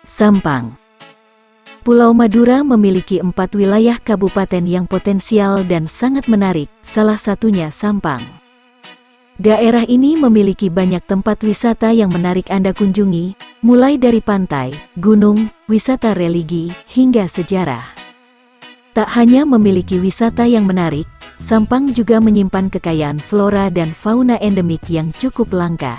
Sampang. Pulau Madura memiliki 4 wilayah kabupaten yang potensial dan sangat menarik, salah satunya Sampang. Daerah ini memiliki banyak tempat wisata yang menarik Anda kunjungi, mulai dari pantai, gunung, wisata religi, hingga sejarah. Tak hanya memiliki wisata yang menarik, Sampang juga menyimpan kekayaan flora dan fauna endemik yang cukup langka.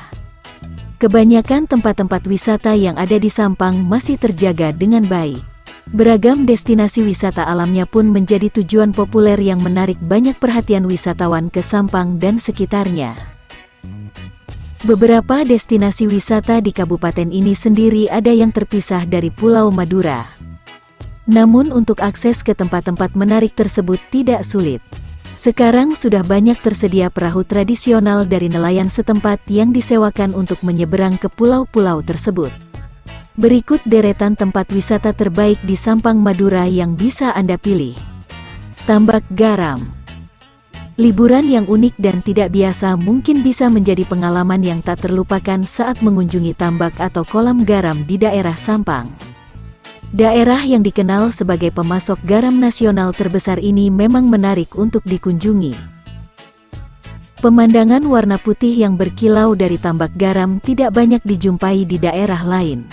Kebanyakan tempat-tempat wisata yang ada di Sampang masih terjaga dengan baik. Beragam destinasi wisata alamnya pun menjadi tujuan populer yang menarik banyak perhatian wisatawan ke Sampang dan sekitarnya. Beberapa destinasi wisata di kabupaten ini sendiri ada yang terpisah dari Pulau Madura. Namun untuk akses ke tempat-tempat menarik tersebut tidak sulit. Sekarang sudah banyak tersedia perahu tradisional dari nelayan setempat yang disewakan untuk menyeberang ke pulau-pulau tersebut. Berikut deretan tempat wisata terbaik di Sampang Madura yang bisa Anda pilih. Tambak Garam. Liburan yang unik dan tidak biasa mungkin bisa menjadi pengalaman yang tak terlupakan saat mengunjungi tambak atau kolam garam di daerah Sampang. Daerah yang dikenal sebagai pemasok garam nasional terbesar ini memang menarik untuk dikunjungi. Pemandangan warna putih yang berkilau dari tambak garam tidak banyak dijumpai di daerah lain.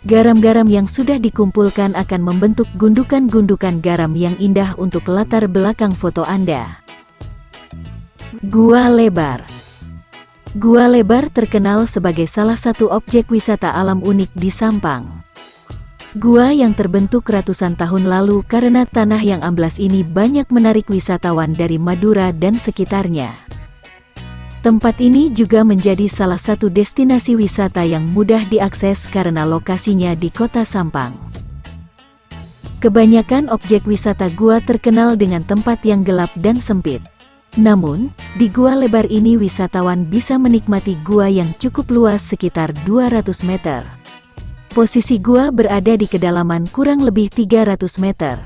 Garam-garam yang sudah dikumpulkan akan membentuk gundukan-gundukan garam yang indah untuk latar belakang foto Anda. Gua Lebar. Gua Lebar terkenal sebagai salah satu objek wisata alam unik di Sampang. Gua yang terbentuk ratusan tahun lalu karena tanah yang amblas ini banyak menarik wisatawan dari Madura dan sekitarnya. Tempat ini juga menjadi salah satu destinasi wisata yang mudah diakses karena lokasinya di kota Sampang. Kebanyakan objek wisata gua terkenal dengan tempat yang gelap dan sempit. Namun, di Gua Lebar ini wisatawan bisa menikmati gua yang cukup luas sekitar 200 meter. Posisi gua berada di kedalaman kurang lebih 300 meter.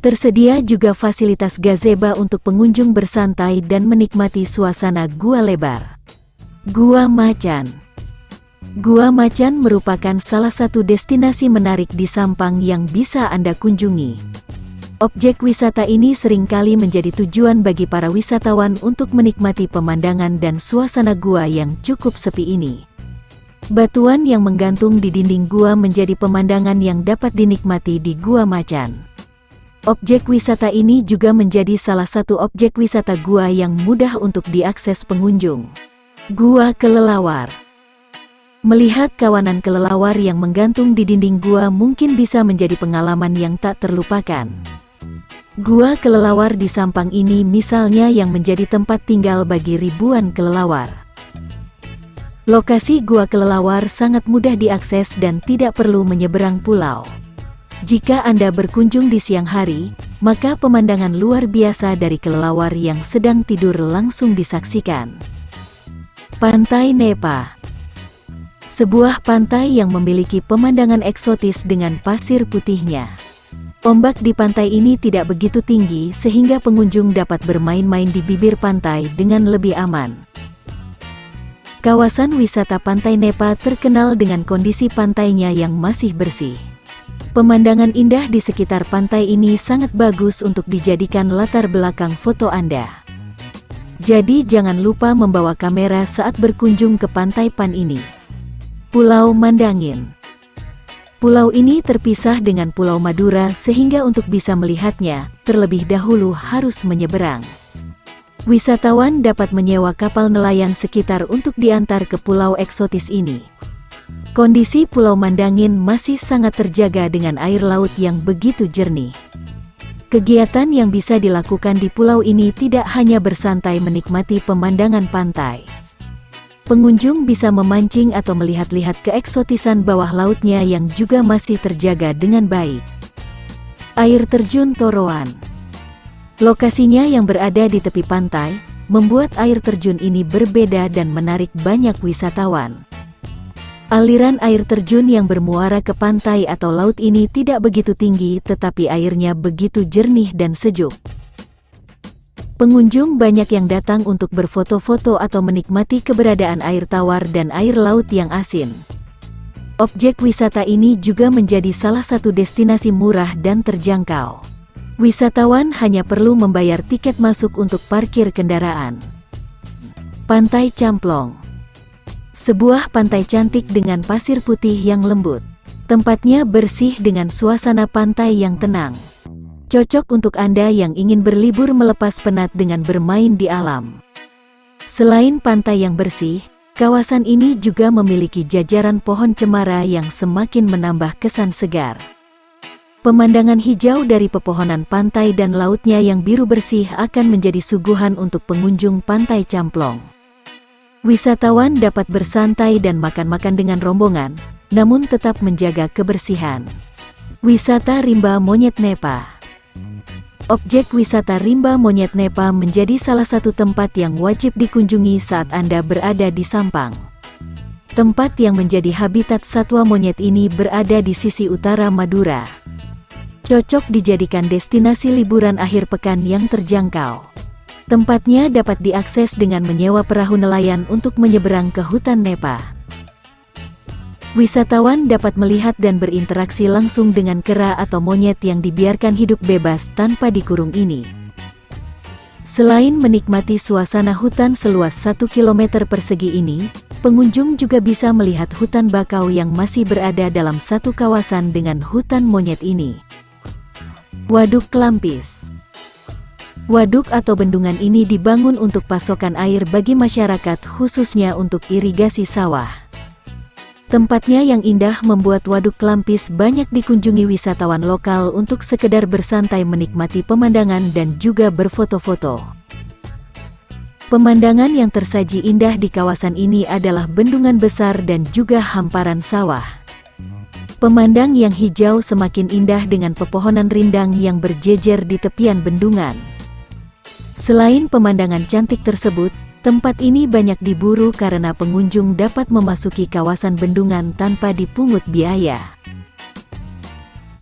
Tersedia juga fasilitas gazebo untuk pengunjung bersantai dan menikmati suasana Gua Lebar. Gua Macan. Gua Macan merupakan salah satu destinasi menarik di Sampang yang bisa Anda kunjungi. Objek wisata ini seringkali menjadi tujuan bagi para wisatawan untuk menikmati pemandangan dan suasana gua yang cukup sepi ini. Batuan yang menggantung di dinding gua menjadi pemandangan yang dapat dinikmati di Gua Macan. Objek wisata ini juga menjadi salah satu objek wisata gua yang mudah untuk diakses pengunjung. Gua Kelelawar. Melihat kawanan kelelawar yang menggantung di dinding gua mungkin bisa menjadi pengalaman yang tak terlupakan. Gua kelelawar di Sampang ini misalnya yang menjadi tempat tinggal bagi ribuan kelelawar. Lokasi Gua Kelelawar sangat mudah diakses dan tidak perlu menyeberang pulau. Jika Anda berkunjung di siang hari, maka pemandangan luar biasa dari kelelawar yang sedang tidur langsung disaksikan. Pantai Nepa. Sebuah pantai yang memiliki pemandangan eksotis dengan pasir putihnya. Ombak di pantai ini tidak begitu tinggi sehingga pengunjung dapat bermain-main di bibir pantai dengan lebih aman. Kawasan wisata Pantai Nepa terkenal dengan kondisi pantainya yang masih bersih. Pemandangan indah di sekitar pantai ini sangat bagus untuk dijadikan latar belakang foto Anda. Jadi jangan lupa membawa kamera saat berkunjung ke Pantai Pan ini. Pulau Mandangin. Pulau ini terpisah dengan Pulau Madura sehingga untuk bisa melihatnya, terlebih dahulu harus menyeberang. Wisatawan dapat menyewa kapal nelayan sekitar untuk diantar ke pulau eksotis ini. Kondisi Pulau Mandangin masih sangat terjaga dengan air laut yang begitu jernih. Kegiatan yang bisa dilakukan di pulau ini tidak hanya bersantai menikmati pemandangan pantai. Pengunjung bisa memancing atau melihat-lihat keeksotisan bawah lautnya yang juga masih terjaga dengan baik. Air terjun Toroan. Lokasinya yang berada di tepi pantai, membuat air terjun ini berbeda dan menarik banyak wisatawan. Aliran air terjun yang bermuara ke pantai atau laut ini tidak begitu tinggi tetapi airnya begitu jernih dan sejuk. Pengunjung banyak yang datang untuk berfoto-foto atau menikmati keberadaan air tawar dan air laut yang asin. Objek wisata ini juga menjadi salah satu destinasi murah dan terjangkau. Wisatawan hanya perlu membayar tiket masuk untuk parkir kendaraan. Pantai Camplong. Sebuah pantai cantik dengan pasir putih yang lembut. Tempatnya bersih dengan suasana pantai yang tenang. Cocok untuk Anda yang ingin berlibur melepas penat dengan bermain di alam. Selain pantai yang bersih, kawasan ini juga memiliki jajaran pohon cemara yang semakin menambah kesan segar. Pemandangan hijau dari pepohonan pantai dan lautnya yang biru bersih akan menjadi suguhan untuk pengunjung Pantai Camplong. Wisatawan dapat bersantai dan makan-makan dengan rombongan, namun tetap menjaga kebersihan. Wisata Rimba Monyet Nepa. Objek wisata Rimba Monyet Nepa menjadi salah satu tempat yang wajib dikunjungi saat Anda berada di Sampang. Tempat yang menjadi habitat satwa monyet ini berada di sisi utara Madura. Cocok dijadikan destinasi liburan akhir pekan yang terjangkau. Tempatnya dapat diakses dengan menyewa perahu nelayan untuk menyeberang ke hutan Nepa. Wisatawan dapat melihat dan berinteraksi langsung dengan kera atau monyet yang dibiarkan hidup bebas tanpa dikurung ini. Selain menikmati suasana hutan seluas 1 km persegi ini, pengunjung juga bisa melihat hutan bakau yang masih berada dalam satu kawasan dengan hutan monyet ini. Waduk Kelampis. Waduk atau bendungan ini dibangun untuk pasokan air bagi masyarakat, khususnya untuk irigasi sawah. Tempatnya yang indah membuat Waduk Kelampis banyak dikunjungi wisatawan lokal untuk sekedar bersantai menikmati pemandangan dan juga berfoto-foto. Pemandangan yang tersaji indah di kawasan ini adalah bendungan besar dan juga hamparan sawah. Pemandang yang hijau semakin indah dengan pepohonan rindang yang berjejer di tepian bendungan. Selain pemandangan cantik tersebut, tempat ini banyak diburu karena pengunjung dapat memasuki kawasan bendungan tanpa dipungut biaya.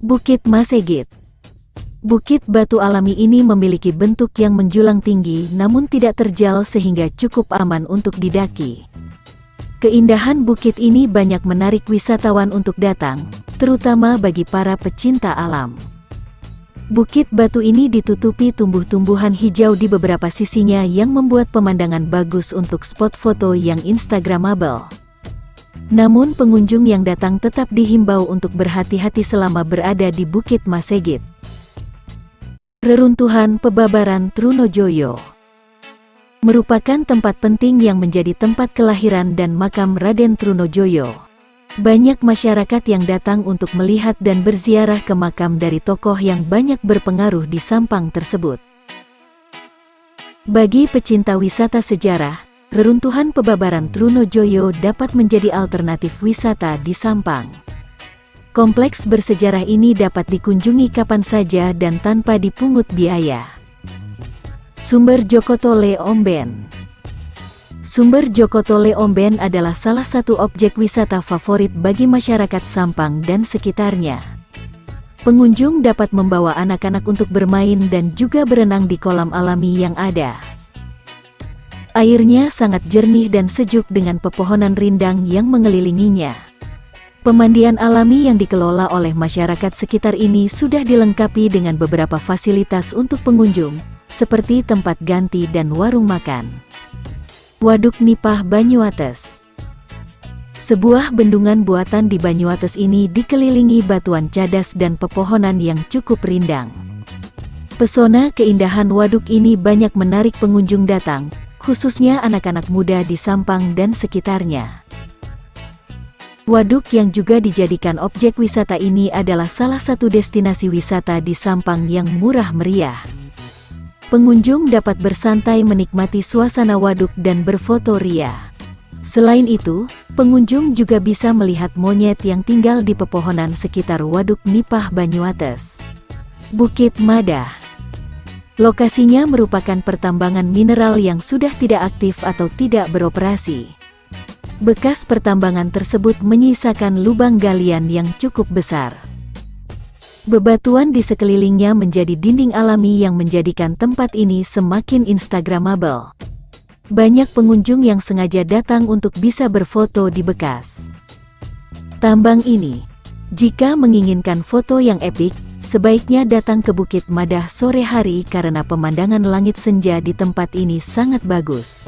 Bukit Masegit. Bukit batu alami ini memiliki bentuk yang menjulang tinggi namun tidak terjal sehingga cukup aman untuk didaki. Keindahan bukit ini banyak menarik wisatawan untuk datang, terutama bagi para pecinta alam. Bukit batu ini ditutupi tumbuh-tumbuhan hijau di beberapa sisinya yang membuat pemandangan bagus untuk spot foto yang instagramable. Namun pengunjung yang datang tetap dihimbau untuk berhati-hati selama berada di Bukit Masegit. Reruntuhan Pebabaran Trunojoyo merupakan tempat penting yang menjadi tempat kelahiran dan makam Raden Trunojoyo. Banyak masyarakat yang datang untuk melihat dan berziarah ke makam dari tokoh yang banyak berpengaruh di Sampang tersebut. Bagi pecinta wisata sejarah, reruntuhan Pebabaran Trunojoyo dapat menjadi alternatif wisata di Sampang. Kompleks bersejarah ini dapat dikunjungi kapan saja dan tanpa dipungut biaya. Sumber Jokotole Omben. Sumber Jokotole Omben adalah salah satu objek wisata favorit bagi masyarakat Sampang dan sekitarnya. Pengunjung dapat membawa anak-anak untuk bermain dan juga berenang di kolam alami yang ada. Airnya sangat jernih dan sejuk dengan pepohonan rindang yang mengelilinginya. Pemandian alami yang dikelola oleh masyarakat sekitar ini sudah dilengkapi dengan beberapa fasilitas untuk pengunjung, seperti tempat ganti dan warung makan. Waduk Nipah Banyuates. Sebuah bendungan buatan di Banyuates ini dikelilingi batuan cadas dan pepohonan yang cukup rindang. Pesona keindahan waduk ini banyak menarik pengunjung datang, khususnya anak-anak muda di Sampang dan sekitarnya. Waduk yang juga dijadikan objek wisata ini adalah salah satu destinasi wisata di Sampang yang murah meriah. Pengunjung dapat bersantai menikmati suasana waduk dan berfoto ria. Selain itu, pengunjung juga bisa melihat monyet yang tinggal di pepohonan sekitar Waduk Nipah Banyuates. Bukit Madah. Lokasinya merupakan pertambangan mineral yang sudah tidak aktif atau tidak beroperasi. Bekas pertambangan tersebut menyisakan lubang galian yang cukup besar. Bebatuan di sekelilingnya menjadi dinding alami yang menjadikan tempat ini semakin instagramable. Banyak pengunjung yang sengaja datang untuk bisa berfoto di bekas tambang ini. Jika menginginkan foto yang epik, sebaiknya datang ke Bukit Madah sore hari karena pemandangan langit senja di tempat ini sangat bagus.